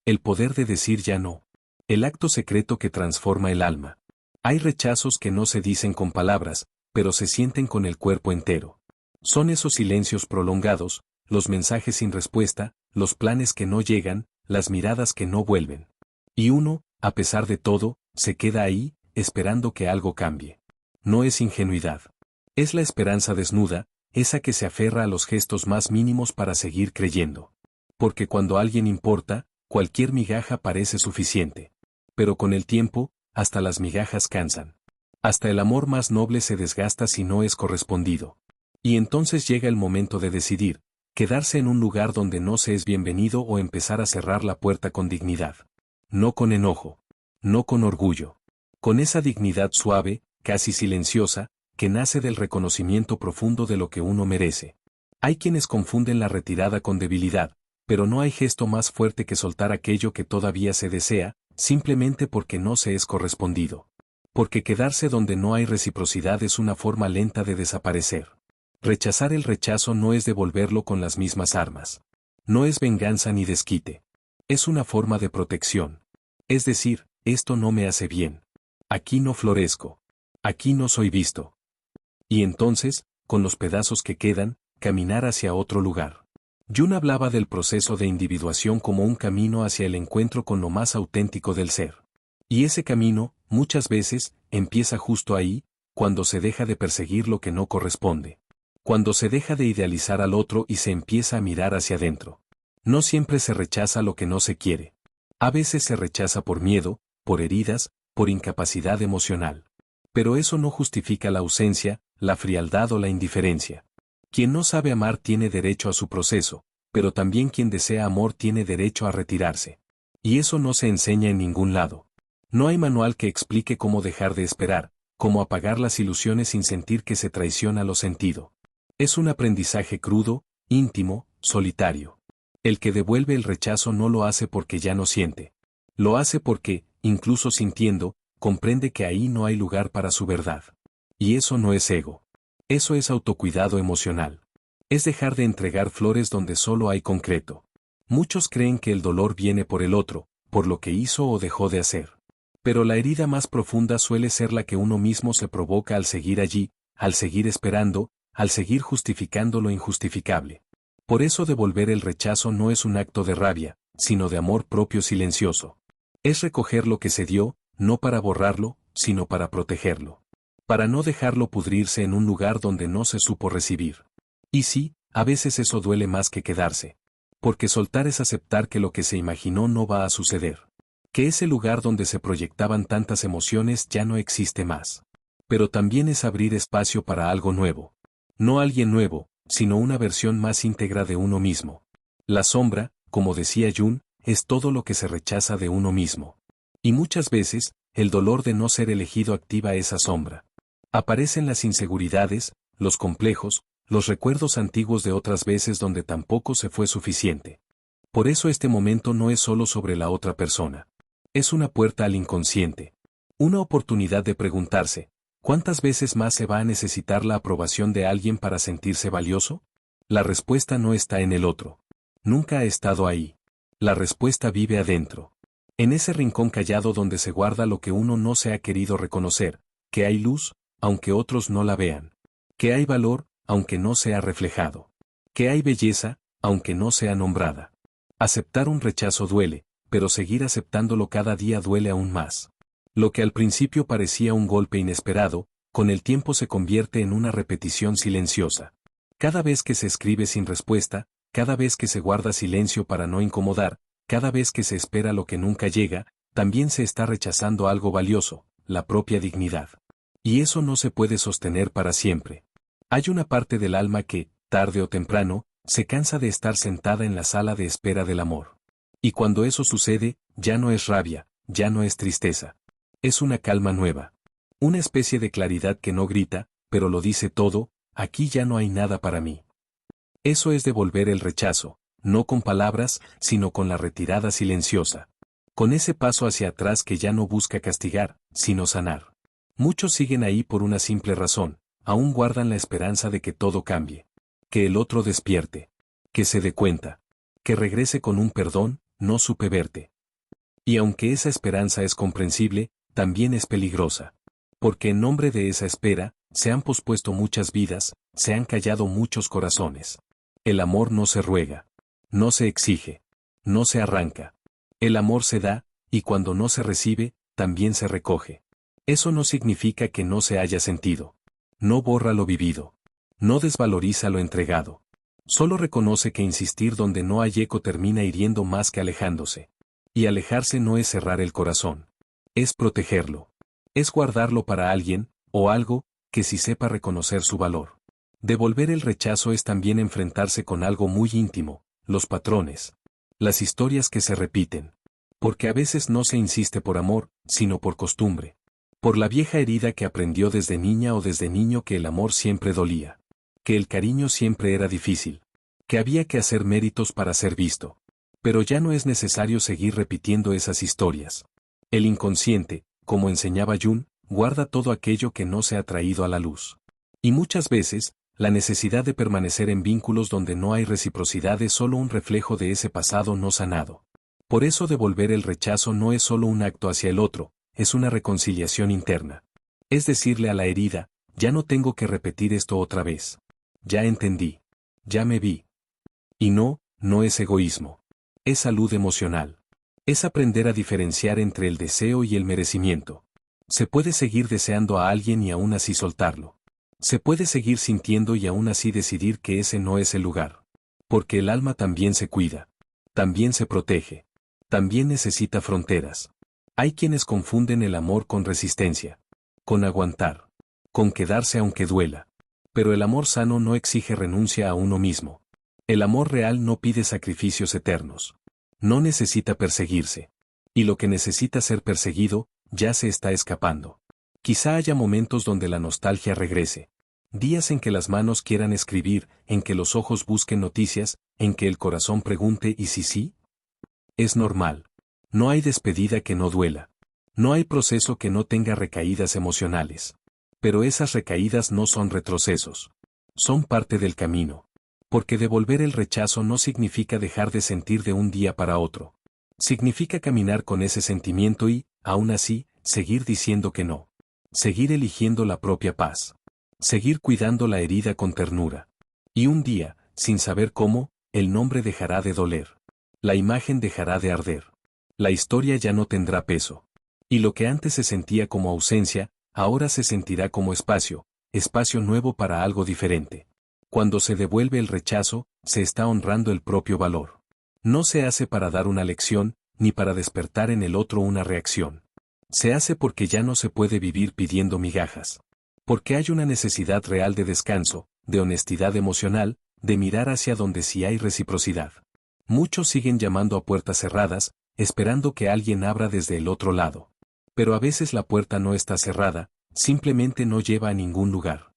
El poder de decir ya no. El acto secreto que transforma el alma. Hay rechazos que no se dicen con palabras, pero se sienten con el cuerpo entero. Son esos silencios prolongados, los mensajes sin respuesta, los planes que no llegan, las miradas que no vuelven. Y uno, a pesar de todo, se queda ahí, esperando que algo cambie. No es ingenuidad. Es la esperanza desnuda, esa que se aferra a los gestos más mínimos para seguir creyendo. Porque cuando alguien importa, cualquier migaja parece suficiente. Pero con el tiempo, hasta las migajas cansan. Hasta el amor más noble se desgasta si no es correspondido. Y entonces llega el momento de decidir, quedarse en un lugar donde no se es bienvenido o empezar a cerrar la puerta con dignidad. No con enojo. No con orgullo. Con esa dignidad suave, casi silenciosa, que nace del reconocimiento profundo de lo que uno merece. Hay quienes confunden la retirada con debilidad, pero no hay gesto más fuerte que soltar aquello que todavía se desea, simplemente porque no se es correspondido. Porque quedarse donde no hay reciprocidad es una forma lenta de desaparecer. Rechazar el rechazo no es devolverlo con las mismas armas. No es venganza ni desquite. Es una forma de protección. Es decir, esto no me hace bien. Aquí no florezco. Aquí no soy visto. Y entonces, con los pedazos que quedan, caminar hacia otro lugar. Jung hablaba del proceso de individuación como un camino hacia el encuentro con lo más auténtico del ser. Y ese camino, muchas veces, empieza justo ahí, cuando se deja de perseguir lo que no corresponde. Cuando se deja de idealizar al otro y se empieza a mirar hacia adentro. No siempre se rechaza lo que no se quiere. A veces se rechaza por miedo, por heridas, por incapacidad emocional. Pero eso no justifica la ausencia, la frialdad o la indiferencia. Quien no sabe amar tiene derecho a su proceso, pero también quien desea amor tiene derecho a retirarse. Y eso no se enseña en ningún lado. No hay manual que explique cómo dejar de esperar, cómo apagar las ilusiones sin sentir que se traiciona lo sentido. Es un aprendizaje crudo, íntimo, solitario. El que devuelve el rechazo no lo hace porque ya no siente. Lo hace porque, incluso sintiendo, comprende que ahí no hay lugar para su verdad. Y eso no es ego. Eso es autocuidado emocional. Es dejar de entregar flores donde solo hay concreto. Muchos creen que el dolor viene por el otro, por lo que hizo o dejó de hacer. Pero la herida más profunda suele ser la que uno mismo se provoca al seguir allí, al seguir esperando, al seguir justificando lo injustificable. Por eso devolver el rechazo no es un acto de rabia, sino de amor propio silencioso. Es recoger lo que se dio, no para borrarlo, sino para protegerlo. Para no dejarlo pudrirse en un lugar donde no se supo recibir. Y sí, a veces eso duele más que quedarse. Porque soltar es aceptar que lo que se imaginó no va a suceder. Que ese lugar donde se proyectaban tantas emociones ya no existe más. Pero también es abrir espacio para algo nuevo. No alguien nuevo, sino una versión más íntegra de uno mismo. La sombra, como decía Jung, es todo lo que se rechaza de uno mismo. Y muchas veces, el dolor de no ser elegido activa esa sombra. Aparecen las inseguridades, los complejos, los recuerdos antiguos de otras veces donde tampoco se fue suficiente. Por eso este momento no es solo sobre la otra persona. Es una puerta al inconsciente. Una oportunidad de preguntarse, ¿cuántas veces más se va a necesitar la aprobación de alguien para sentirse valioso? La respuesta no está en el otro. Nunca ha estado ahí. La respuesta vive adentro. En ese rincón callado donde se guarda lo que uno no se ha querido reconocer, que hay luz, aunque otros no la vean. Que hay valor, aunque no sea reflejado. Que hay belleza, aunque no sea nombrada. Aceptar un rechazo duele, pero seguir aceptándolo cada día duele aún más. Lo que al principio parecía un golpe inesperado, con el tiempo se convierte en una repetición silenciosa. Cada vez que se escribe sin respuesta, cada vez que se guarda silencio para no incomodar, cada vez que se espera lo que nunca llega, también se está rechazando algo valioso, la propia dignidad. Y eso no se puede sostener para siempre. Hay una parte del alma que, tarde o temprano, se cansa de estar sentada en la sala de espera del amor. Y cuando eso sucede, ya no es rabia, ya no es tristeza. Es una calma nueva. Una especie de claridad que no grita, pero lo dice todo, aquí ya no hay nada para mí. Eso es devolver el rechazo, no con palabras, sino con la retirada silenciosa. Con ese paso hacia atrás que ya no busca castigar, sino sanar. Muchos siguen ahí por una simple razón, aún guardan la esperanza de que todo cambie. Que el otro despierte. Que se dé cuenta. Que regrese con un perdón, no supe verte. Y aunque esa esperanza es comprensible, también es peligrosa. Porque en nombre de esa espera, se han pospuesto muchas vidas, se han callado muchos corazones. El amor no se ruega, no se exige, no se arranca. El amor se da, y cuando no se recibe, también se recoge. Eso no significa que no se haya sentido. No borra lo vivido. No desvaloriza lo entregado. Solo reconoce que insistir donde no hay eco termina hiriendo más que alejándose. Y alejarse no es cerrar el corazón. Es protegerlo. Es guardarlo para alguien, o algo, que sí sepa reconocer su valor. Devolver el rechazo es también enfrentarse con algo muy íntimo, los patrones. Las historias que se repiten. Porque a veces no se insiste por amor, sino por costumbre. Por la vieja herida que aprendió desde niña o desde niño que el amor siempre dolía. Que el cariño siempre era difícil. Que había que hacer méritos para ser visto. Pero ya no es necesario seguir repitiendo esas historias. El inconsciente, como enseñaba Jung, guarda todo aquello que no se ha traído a la luz. Y muchas veces, la necesidad de permanecer en vínculos donde no hay reciprocidad es solo un reflejo de ese pasado no sanado. Por eso devolver el rechazo no es solo un acto hacia el otro, es una reconciliación interna. Es decirle a la herida, ya no tengo que repetir esto otra vez. Ya entendí. Ya me vi. Y no es egoísmo. Es salud emocional. Es aprender a diferenciar entre el deseo y el merecimiento. Se puede seguir deseando a alguien y aún así soltarlo. Se puede seguir sintiendo y aún así decidir que ese no es el lugar. Porque el alma también se cuida. También se protege. También necesita fronteras. Hay quienes confunden el amor con resistencia. Con aguantar. Con quedarse aunque duela. Pero el amor sano no exige renuncia a uno mismo. El amor real no pide sacrificios eternos. No necesita perseguirse. Y lo que necesita ser perseguido, ya se está escapando. Quizá haya momentos donde la nostalgia regrese. Días en que las manos quieran escribir, en que los ojos busquen noticias, en que el corazón pregunte ¿y si sí? Es normal. No hay despedida que no duela. No hay proceso que no tenga recaídas emocionales. Pero esas recaídas no son retrocesos. Son parte del camino. Porque devolver el rechazo no significa dejar de sentir de un día para otro. Significa caminar con ese sentimiento y, aún así, seguir diciendo que no. Seguir eligiendo la propia paz. Seguir cuidando la herida con ternura. Y un día, sin saber cómo, el nombre dejará de doler. La imagen dejará de arder. La historia ya no tendrá peso. Y lo que antes se sentía como ausencia, ahora se sentirá como espacio, espacio nuevo para algo diferente. Cuando se devuelve el rechazo, se está honrando el propio valor. No se hace para dar una lección, ni para despertar en el otro una reacción. Se hace porque ya no se puede vivir pidiendo migajas. Porque hay una necesidad real de descanso, de honestidad emocional, de mirar hacia donde sí hay reciprocidad. Muchos siguen llamando a puertas cerradas, esperando que alguien abra desde el otro lado. Pero a veces la puerta no está cerrada, simplemente no lleva a ningún lugar.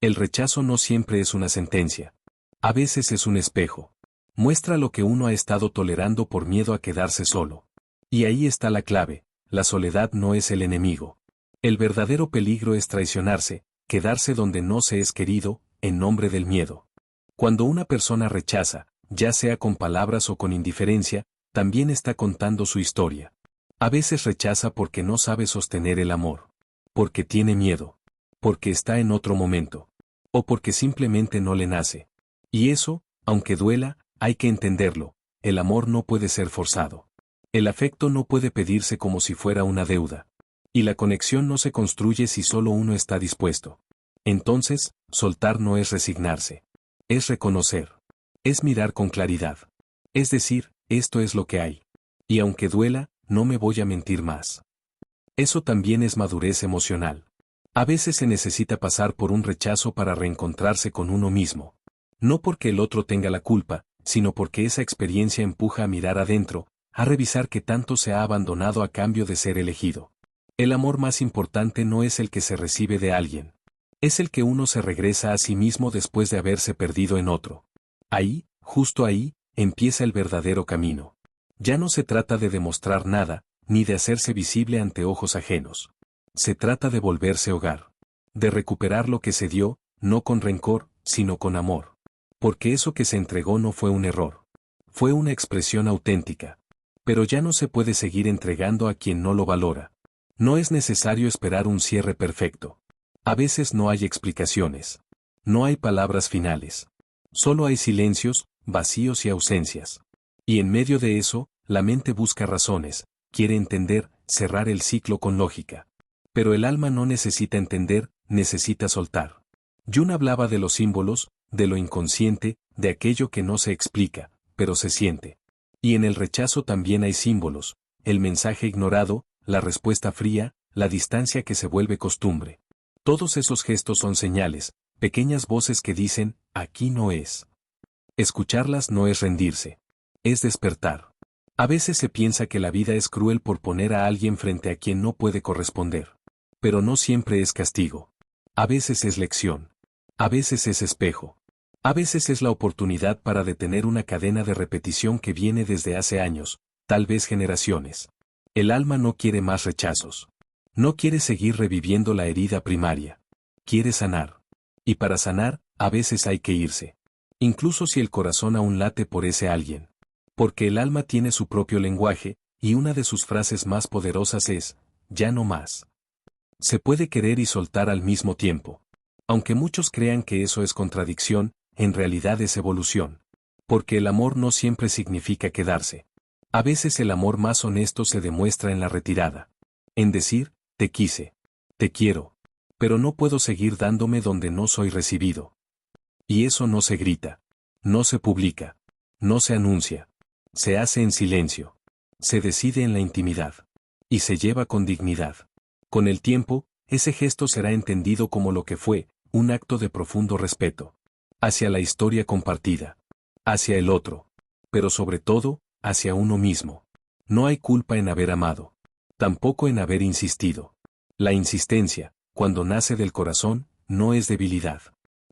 El rechazo no siempre es una sentencia. A veces es un espejo. Muestra lo que uno ha estado tolerando por miedo a quedarse solo. Y ahí está la clave, la soledad no es el enemigo. El verdadero peligro es traicionarse, quedarse donde no se es querido, en nombre del miedo. Cuando una persona rechaza, ya sea con palabras o con indiferencia, también está contando su historia. A veces rechaza porque no sabe sostener el amor. Porque tiene miedo. Porque está en otro momento. O porque simplemente no le nace. Y eso, aunque duela, hay que entenderlo, el amor no puede ser forzado. El afecto no puede pedirse como si fuera una deuda. Y la conexión no se construye si solo uno está dispuesto. Entonces, soltar no es resignarse. Es reconocer. Es mirar con claridad. Es decir, esto es lo que hay. Y aunque duela, no me voy a mentir más. Eso también es madurez emocional. A veces se necesita pasar por un rechazo para reencontrarse con uno mismo. No porque el otro tenga la culpa, sino porque esa experiencia empuja a mirar adentro, a revisar qué tanto se ha abandonado a cambio de ser elegido. El amor más importante no es el que se recibe de alguien. Es el que uno se regresa a sí mismo después de haberse perdido en otro. Ahí, justo ahí, empieza el verdadero camino. Ya no se trata de demostrar nada, ni de hacerse visible ante ojos ajenos. Se trata de volverse hogar. De recuperar lo que se dio, no con rencor, sino con amor. Porque eso que se entregó no fue un error. Fue una expresión auténtica. Pero ya no se puede seguir entregando a quien no lo valora. No es necesario esperar un cierre perfecto. A veces no hay explicaciones. No hay palabras finales. Solo hay silencios, vacíos y ausencias. Y en medio de eso, la mente busca razones, quiere entender, cerrar el ciclo con lógica. Pero el alma no necesita entender, necesita soltar. Jung hablaba de los símbolos, de lo inconsciente, de aquello que no se explica, pero se siente. Y en el rechazo también hay símbolos, el mensaje ignorado, la respuesta fría, la distancia que se vuelve costumbre. Todos esos gestos son señales, pequeñas voces que dicen, aquí no es. Escucharlas no es rendirse. Es despertar. A veces se piensa que la vida es cruel por poner a alguien frente a quien no puede corresponder. Pero no siempre es castigo. A veces es lección. A veces es espejo. A veces es la oportunidad para detener una cadena de repetición que viene desde hace años, tal vez generaciones. El alma no quiere más rechazos. No quiere seguir reviviendo la herida primaria. Quiere sanar. Y para sanar, a veces hay que irse. Incluso si el corazón aún late por ese alguien. Porque el alma tiene su propio lenguaje, y una de sus frases más poderosas es, ya no más. Se puede querer y soltar al mismo tiempo. Aunque muchos crean que eso es contradicción, en realidad es evolución. Porque el amor no siempre significa quedarse. A veces el amor más honesto se demuestra en la retirada. En decir, te quise. Te quiero. Pero no puedo seguir dándome donde no soy recibido. Y eso no se grita. No se publica. No se anuncia. Se hace en silencio. Se decide en la intimidad. Y se lleva con dignidad. Con el tiempo, ese gesto será entendido como lo que fue, un acto de profundo respeto. Hacia la historia compartida. Hacia el otro. Pero sobre todo, hacia uno mismo. No hay culpa en haber amado. Tampoco en haber insistido. La insistencia, cuando nace del corazón, no es debilidad.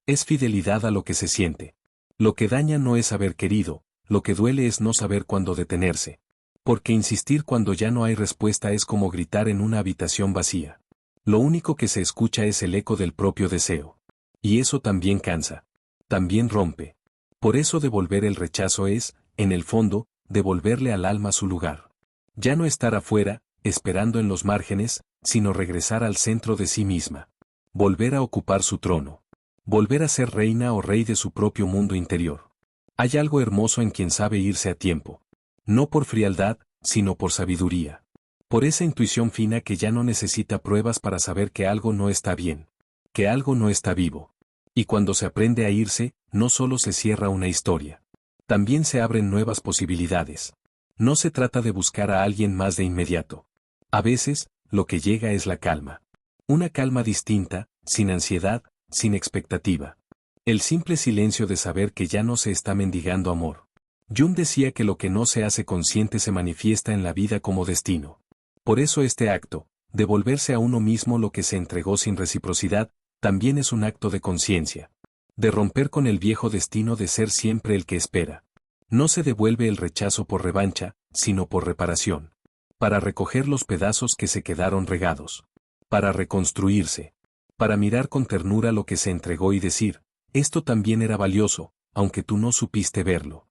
Es fidelidad a lo que se siente. Lo que daña no es haber querido, lo que duele es no saber cuándo detenerse. Porque insistir cuando ya no hay respuesta es como gritar en una habitación vacía. Lo único que se escucha es el eco del propio deseo. Y eso también cansa. También rompe. Por eso devolver el rechazo es, en el fondo, devolverle al alma su lugar. Ya no estar afuera, esperando en los márgenes, sino regresar al centro de sí misma. Volver a ocupar su trono. Volver a ser reina o rey de su propio mundo interior. Hay algo hermoso en quien sabe irse a tiempo. No por frialdad, sino por sabiduría. Por esa intuición fina que ya no necesita pruebas para saber que algo no está bien. Que algo no está vivo. Y cuando se aprende a irse, no solo se cierra una historia. También se abren nuevas posibilidades. No se trata de buscar a alguien más de inmediato. A veces, lo que llega es la calma. Una calma distinta, sin ansiedad, sin expectativa. El simple silencio de saber que ya no se está mendigando amor. Jung decía que lo que no se hace consciente se manifiesta en la vida como destino. Por eso este acto, devolverse a uno mismo lo que se entregó sin reciprocidad, también es un acto de conciencia. De romper con el viejo destino de ser siempre el que espera. No se devuelve el rechazo por revancha, sino por reparación. Para recoger los pedazos que se quedaron regados. Para reconstruirse. Para mirar con ternura lo que se entregó y decir, esto también era valioso, aunque tú no supiste verlo.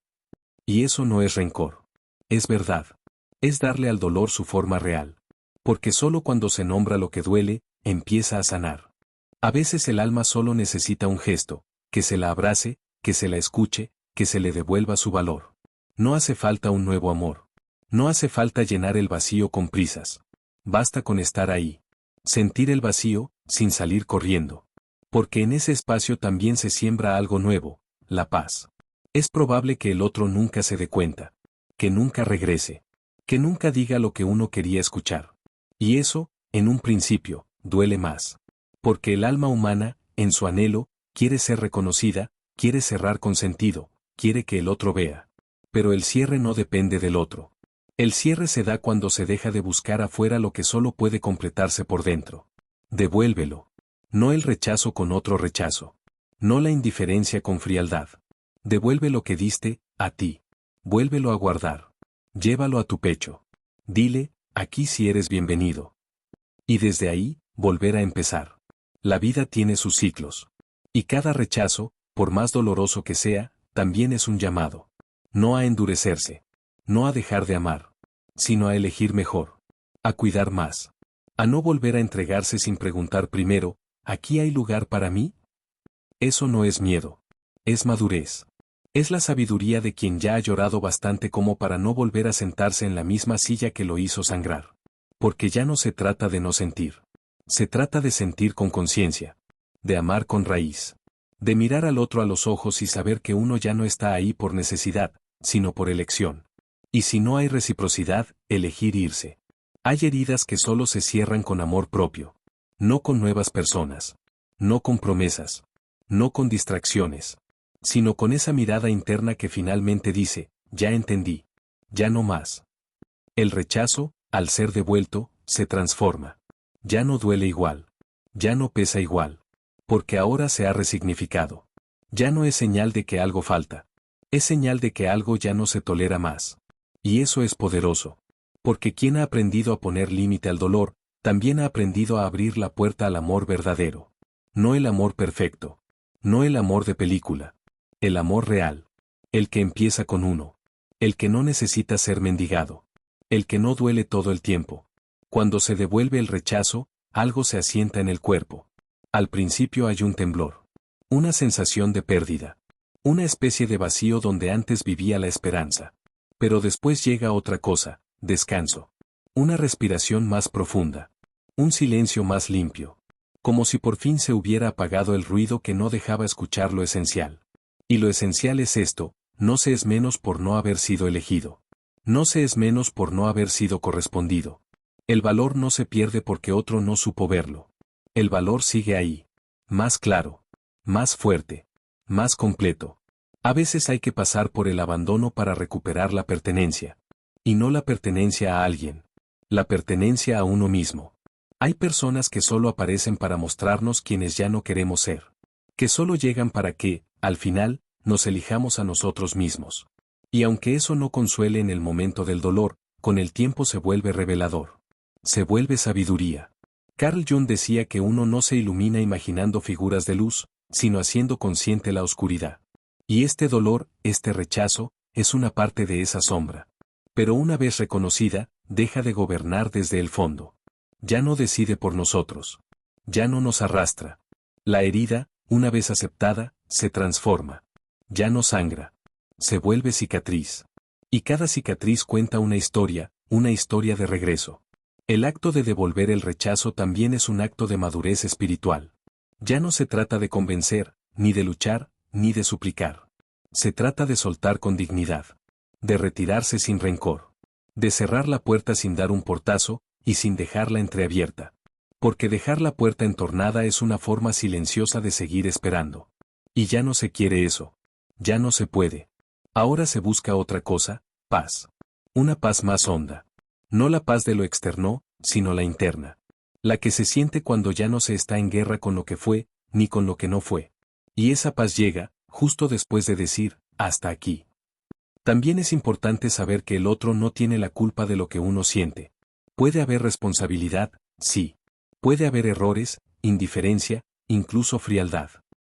Y eso no es rencor. Es verdad. Es darle al dolor su forma real. Porque solo cuando se nombra lo que duele, empieza a sanar. A veces el alma solo necesita un gesto, que se la abrace, que se la escuche, que se le devuelva su valor. No hace falta un nuevo amor. No hace falta llenar el vacío con prisas. Basta con estar ahí. Sentir el vacío, sin salir corriendo. Porque en ese espacio también se siembra algo nuevo, la paz. Es probable que el otro nunca se dé cuenta. Que nunca regrese. Que nunca diga lo que uno quería escuchar. Y eso, en un principio, duele más. Porque el alma humana, en su anhelo, quiere ser reconocida, quiere cerrar con sentido, quiere que el otro vea. Pero el cierre no depende del otro. El cierre se da cuando se deja de buscar afuera lo que solo puede completarse por dentro. Devuélvelo. No el rechazo con otro rechazo. No la indiferencia con frialdad. Devuelve lo que diste, a ti. Vuélvelo a guardar. Llévalo a tu pecho. Dile, aquí sí eres bienvenido. Y desde ahí, volver a empezar. La vida tiene sus ciclos. Y cada rechazo, por más doloroso que sea, también es un llamado. No a endurecerse. No a dejar de amar. sino a elegir mejor, a cuidar más, a no volver a entregarse sin preguntar primero, ¿aquí hay lugar para mí? Eso no es miedo, es madurez. Es la sabiduría de quien ya ha llorado bastante como para no volver a sentarse en la misma silla que lo hizo sangrar. Porque ya no se trata de no sentir. Se trata de sentir con conciencia. De amar con raíz. De mirar al otro a los ojos y saber que uno ya no está ahí por necesidad, sino por elección. Y si no hay reciprocidad, elegir irse. Hay heridas que solo se cierran con amor propio. No con nuevas personas. No con promesas. No con distracciones. Sino con esa mirada interna que finalmente dice, ya entendí. Ya no más. El rechazo, al ser devuelto, se transforma. Ya no duele igual. Ya no pesa igual. Porque ahora se ha resignificado. Ya no es señal de que algo falta. Es señal de que algo ya no se tolera más. Y eso es poderoso. Porque quien ha aprendido a poner límite al dolor, también ha aprendido a abrir la puerta al amor verdadero. No el amor perfecto. No el amor de película. El amor real. El que empieza con uno. El que no necesita ser mendigado. El que no duele todo el tiempo. Cuando se devuelve el rechazo, algo se asienta en el cuerpo. Al principio hay un temblor. Una sensación de pérdida. Una especie de vacío donde antes vivía la esperanza. Pero después llega otra cosa, descanso. Una respiración más profunda. Un silencio más limpio. Como si por fin se hubiera apagado el ruido que no dejaba escuchar lo esencial. Y lo esencial es esto, no se es menos por no haber sido elegido. No se es menos por no haber sido correspondido. El valor no se pierde porque otro no supo verlo. El valor sigue ahí. Más claro. Más fuerte. Más completo. A veces hay que pasar por el abandono para recuperar la pertenencia. Y no la pertenencia a alguien. La pertenencia a uno mismo. Hay personas que solo aparecen para mostrarnos quienes ya no queremos ser. Que solo llegan para que, al final, nos elijamos a nosotros mismos. Y aunque eso no consuele en el momento del dolor, con el tiempo se vuelve revelador. Se vuelve sabiduría. Carl Jung decía que uno no se ilumina imaginando figuras de luz, sino haciendo consciente la oscuridad. Y este dolor, este rechazo, es una parte de esa sombra. Pero una vez reconocida, deja de gobernar desde el fondo. Ya no decide por nosotros. Ya no nos arrastra. La herida, una vez aceptada, se transforma. Ya no sangra. Se vuelve cicatriz. Y cada cicatriz cuenta una historia de regreso. El acto de devolver el rechazo también es un acto de madurez espiritual. Ya no se trata de convencer, ni de luchar, ni de suplicar. Se trata de soltar con dignidad. De retirarse sin rencor. De cerrar la puerta sin dar un portazo, y sin dejarla entreabierta. Porque dejar la puerta entornada es una forma silenciosa de seguir esperando. Y ya no se quiere eso. Ya no se puede. Ahora se busca otra cosa, paz. Una paz más honda. No la paz de lo externo, sino la interna. La que se siente cuando ya no se está en guerra con lo que fue, ni con lo que no fue. Y esa paz llega, justo después de decir, hasta aquí. También es importante saber que el otro no tiene la culpa de lo que uno siente. Puede haber responsabilidad, sí. Puede haber errores, indiferencia, incluso frialdad.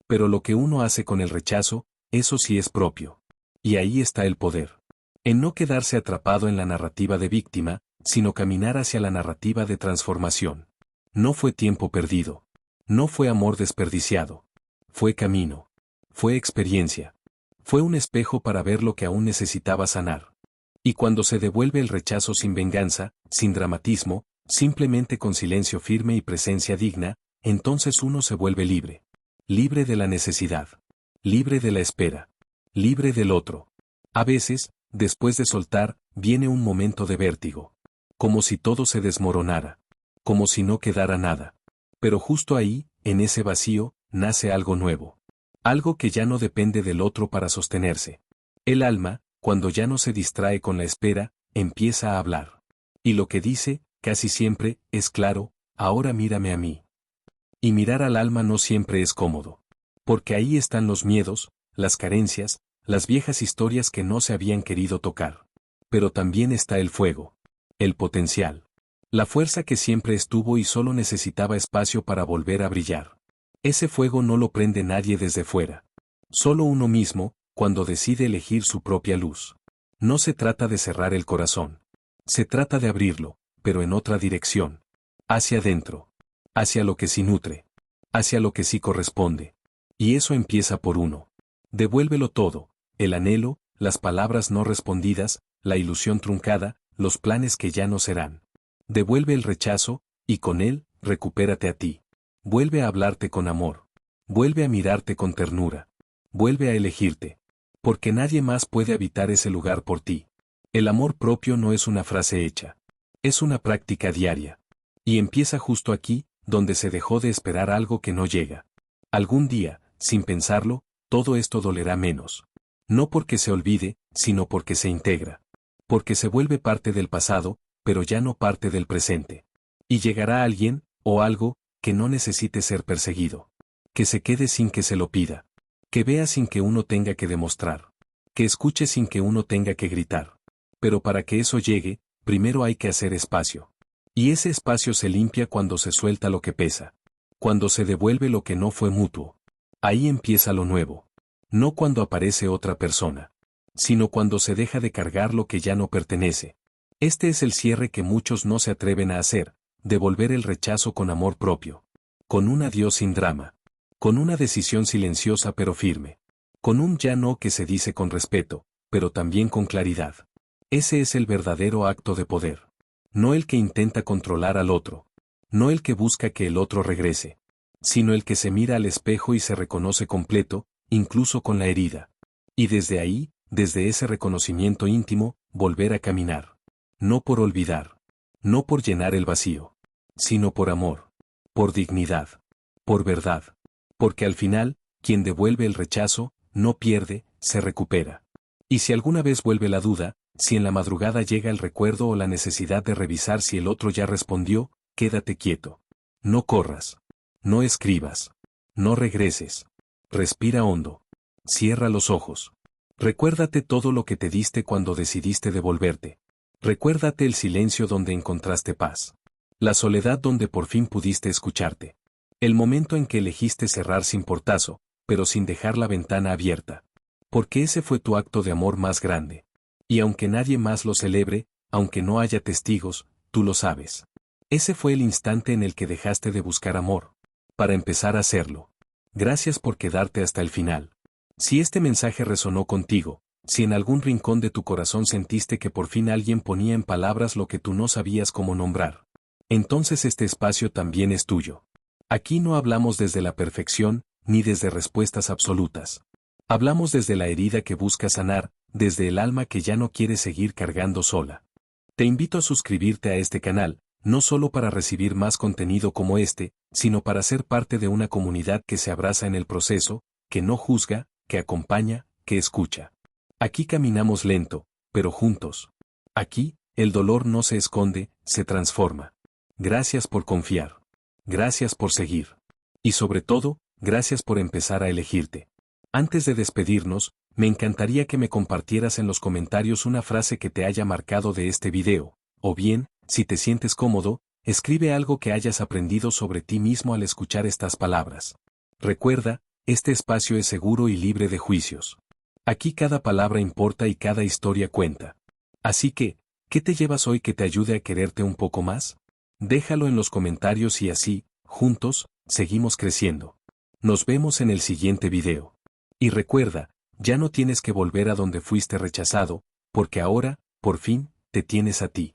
Pero lo que uno hace con el rechazo, eso sí es propio. Y ahí está el poder. En no quedarse atrapado en la narrativa de víctima, sino caminar hacia la narrativa de transformación. No fue tiempo perdido. No fue amor desperdiciado. Fue camino. Fue experiencia. Fue un espejo para ver lo que aún necesitaba sanar. Y cuando se devuelve el rechazo sin venganza, sin dramatismo, simplemente con silencio firme y presencia digna, entonces uno se vuelve libre. Libre de la necesidad. Libre de la espera. Libre del otro. A veces, después de soltar, viene un momento de vértigo. Como si todo se desmoronara. Como si no quedara nada. Pero justo ahí, en ese vacío, nace algo nuevo. Algo que ya no depende del otro para sostenerse. El alma, cuando ya no se distrae con la espera, empieza a hablar. Y lo que dice, casi siempre, es claro, ahora mírame a mí. Y mirar al alma no siempre es cómodo. Porque ahí están los miedos, las carencias, las viejas historias que no se habían querido tocar. Pero también está el fuego. El potencial. La fuerza que siempre estuvo y solo necesitaba espacio para volver a brillar. Ese fuego no lo prende nadie desde fuera. Solo uno mismo, cuando decide elegir su propia luz. No se trata de cerrar el corazón. Se trata de abrirlo, pero en otra dirección. Hacia adentro. Hacia lo que sí nutre. Hacia lo que sí corresponde. Y eso empieza por uno. Devuélvelo todo, el anhelo, las palabras no respondidas, la ilusión truncada, los planes que ya no serán. Devuelve el rechazo, y con él, recupérate a ti. Vuelve a hablarte con amor. Vuelve a mirarte con ternura. Vuelve a elegirte. Porque nadie más puede habitar ese lugar por ti. El amor propio no es una frase hecha. Es una práctica diaria. Y empieza justo aquí, donde se dejó de esperar algo que no llega. Algún día, sin pensarlo, todo esto dolerá menos. No porque se olvide, sino porque se integra. Porque se vuelve parte del pasado, pero ya no parte del presente. Y llegará alguien, o algo, que no necesite ser perseguido. Que se quede sin que se lo pida. Que vea sin que uno tenga que demostrar. Que escuche sin que uno tenga que gritar. Pero para que eso llegue, primero hay que hacer espacio. Y ese espacio se limpia cuando se suelta lo que pesa. Cuando se devuelve lo que no fue mutuo. Ahí empieza lo nuevo. No cuando aparece otra persona. Sino cuando se deja de cargar lo que ya no pertenece. Este es el cierre que muchos no se atreven a hacer, devolver el rechazo con amor propio. Con un adiós sin drama. Con una decisión silenciosa pero firme. Con un ya no que se dice con respeto, pero también con claridad. Ese es el verdadero acto de poder. No el que intenta controlar al otro. No el que busca que el otro regrese. Sino el que se mira al espejo y se reconoce completo, incluso con la herida. Y desde ahí, desde ese reconocimiento íntimo, volver a caminar. No por olvidar. No por llenar el vacío. Sino por amor. Por dignidad. Por verdad. Porque al final, quien devuelve el rechazo, no pierde, se recupera. Y si alguna vez vuelve la duda, si en la madrugada llega el recuerdo o la necesidad de revisar si el otro ya respondió, quédate quieto. No corras. No escribas. No regreses. Respira hondo. Cierra los ojos. Recuérdate todo lo que te diste cuando decidiste devolverte. Recuérdate el silencio donde encontraste paz. La soledad donde por fin pudiste escucharte. El momento en que elegiste cerrar sin portazo, pero sin dejar la ventana abierta. Porque ese fue tu acto de amor más grande. Y aunque nadie más lo celebre, aunque no haya testigos, tú lo sabes. Ese fue el instante en el que dejaste de buscar amor. Para empezar a hacerlo. Gracias por quedarte hasta el final. Si este mensaje resonó contigo, si en algún rincón de tu corazón sentiste que por fin alguien ponía en palabras lo que tú no sabías cómo nombrar, entonces este espacio también es tuyo. Aquí no hablamos desde la perfección, ni desde respuestas absolutas. Hablamos desde la herida que busca sanar, desde el alma que ya no quiere seguir cargando sola. Te invito a suscribirte a este canal, no solo para recibir más contenido como este, sino para ser parte de una comunidad que se abraza en el proceso, que no juzga, que acompaña, que escucha. Aquí caminamos lento, pero juntos. Aquí, el dolor no se esconde, se transforma. Gracias por confiar. Gracias por seguir. Y sobre todo, gracias por empezar a elegirte. Antes de despedirnos, me encantaría que me compartieras en los comentarios una frase que te haya marcado de este video, o bien, si te sientes cómodo, escribe algo que hayas aprendido sobre ti mismo al escuchar estas palabras. Recuerda, este espacio es seguro y libre de juicios. Aquí cada palabra importa y cada historia cuenta. Así que, ¿qué te llevas hoy que te ayude a quererte un poco más? Déjalo en los comentarios y así, juntos, seguimos creciendo. Nos vemos en el siguiente video. Y recuerda, ya no tienes que volver a donde fuiste rechazado, porque ahora, por fin, te tienes a ti.